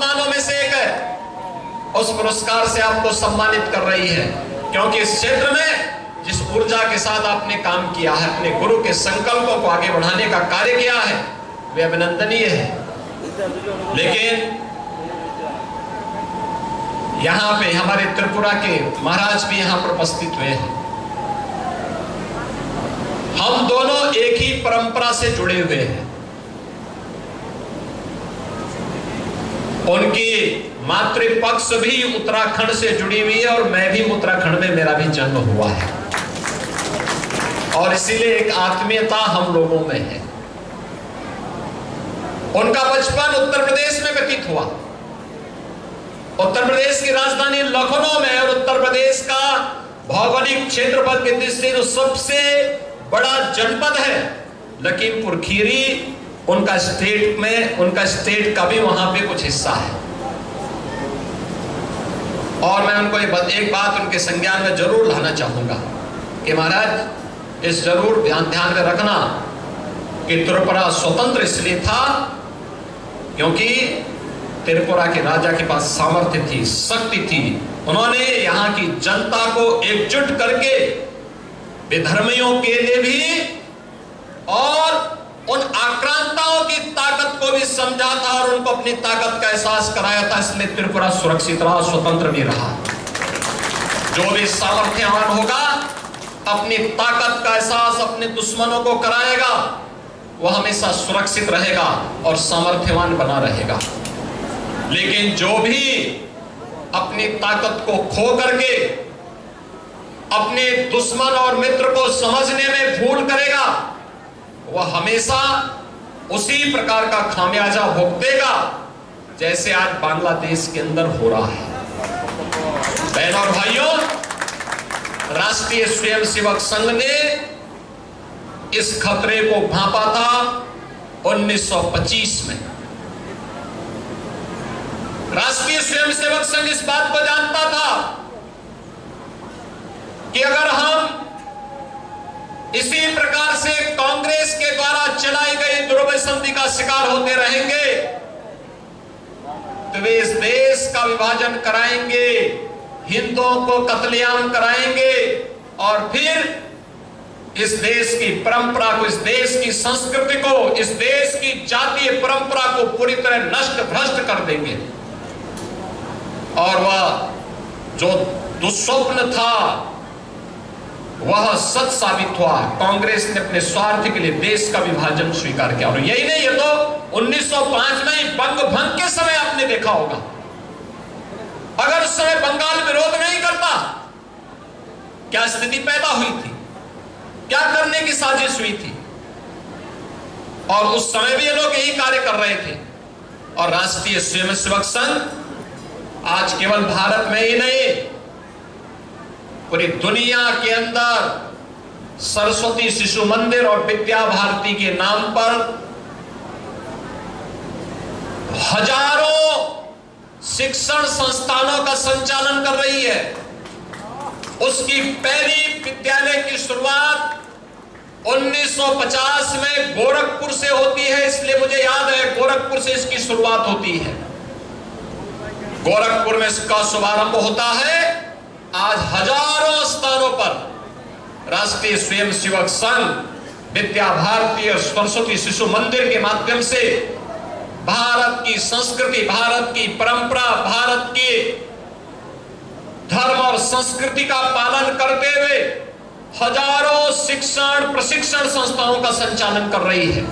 सम्मानों में से एक है। उस पुरस्कार से आपको सम्मानित कर रही है, क्योंकि इस क्षेत्र में जिस ऊर्जा के साथ आपने काम किया है, अपने गुरु के संकल्पों को आगे बढ़ाने का कार्य किया है, वे अभिनंदनीय है। लेकिन यहाँ पे हमारे त्रिपुरा के महाराज भी यहाँ पर उपस्थित हुए हैं। हम दोनों एक ही परंपरा से जुड़े हुए हैं। उनकी मातृपक्ष भी उत्तराखंड से जुड़ी हुई है और मैं भी उत्तराखंड में, मेरा भी जन्म हुआ है, और इसीलिए एक आत्मीयता हम लोगों में है। उनका बचपन उत्तर प्रदेश में व्यतीत हुआ। उत्तर प्रदेश की राजधानी लखनऊ में, और उत्तर प्रदेश का भौगोलिक क्षेत्रफल की दृष्टि से सबसे बड़ा जनपद है लखीमपुर खीरी। उनका स्टेट का भी वहां पे कुछ हिस्सा है। और मैं उनको एक बात उनके संज्ञान में जरूर लाना चाहूंगा कि महाराज इस जरूर ध्यान में रखना कि त्रिपुरा स्वतंत्र इसलिए था क्योंकि त्रिपुरा के राजा के पास सामर्थ्य थी, शक्ति थी। उन्होंने यहाँ की जनता को एकजुट करके विधर्मियों के लिए भी और उन आक्रांताओं की ताकत को भी समझा था और उनको अपनी ताकत का एहसास कराया था। इसलिए त्रिपुरा सुरक्षित रहा, स्वतंत्र भी रहा। जो भी सामर्थ्यवान होगा अपनी ताकत का एहसास अपने दुश्मनों को कराएगा, वह हमेशा सुरक्षित रहेगा और सामर्थ्यवान बना रहेगा। लेकिन जो भी अपनी ताकत को खो करके अपने दुश्मन और मित्र को समझने में भूल करेगा, वह हमेशा उसी प्रकार का खामियाजा भुगतेगा जैसे आज बांग्लादेश के अंदर हो रहा है। बहनों और भाइयों, राष्ट्रीय स्वयंसेवक संघ ने इस खतरे को भांपा था 1925 में। राष्ट्रीय स्वयंसेवक संघ इस बात को जानता था कि अगर हम इसी प्रकार से कांग्रेस के द्वारा चलाई गई द्रव्य संधि का शिकार होते रहेंगे तो वे इस देश का विभाजन कराएंगे, हिंदुओं को कत्लेआम कराएंगे और फिर इस देश की परंपरा को, इस देश की संस्कृति को, इस देश की जातीय परंपरा को पूरी तरह नष्ट भ्रष्ट कर देंगे। और वह जो दुस्वप्न था वह सच साबित हुआ। कांग्रेस ने अपने स्वार्थ के लिए देश का विभाजन स्वीकार किया। और यही नहीं, ये तो 1905 में बंग भंग के समय आपने देखा होगा। अगर उस समय बंगाल विरोध नहीं करता, क्या स्थिति पैदा हुई थी, क्या करने की साजिश हुई थी। और उस समय भी ये लोग यही कार्य कर रहे थे। और राष्ट्रीय स्वयंसेवक संघ आज केवल भारत में ही नहीं, पूरी दुनिया के अंदर सरस्वती शिशु मंदिर और विद्या भारती के नाम पर हजारों शिक्षण संस्थानों का संचालन कर रही है। उसकी पहली विद्यालय की शुरुआत 1950 में गोरखपुर से होती है। इसलिए मुझे याद है गोरखपुर से इसकी शुरुआत होती है। गोरखपुर में इसका शुभारंभ होता है। आज हजारों स्थानों पर राष्ट्रीय स्वयंसेवक संघ विद्या भारती और सरस्वती शिशु मंदिर के माध्यम से भारत की संस्कृति, भारत की परंपरा, भारत के धर्म और संस्कृति का पालन करते हुए हजारों शिक्षण प्रशिक्षण संस्थाओं का संचालन कर रही है।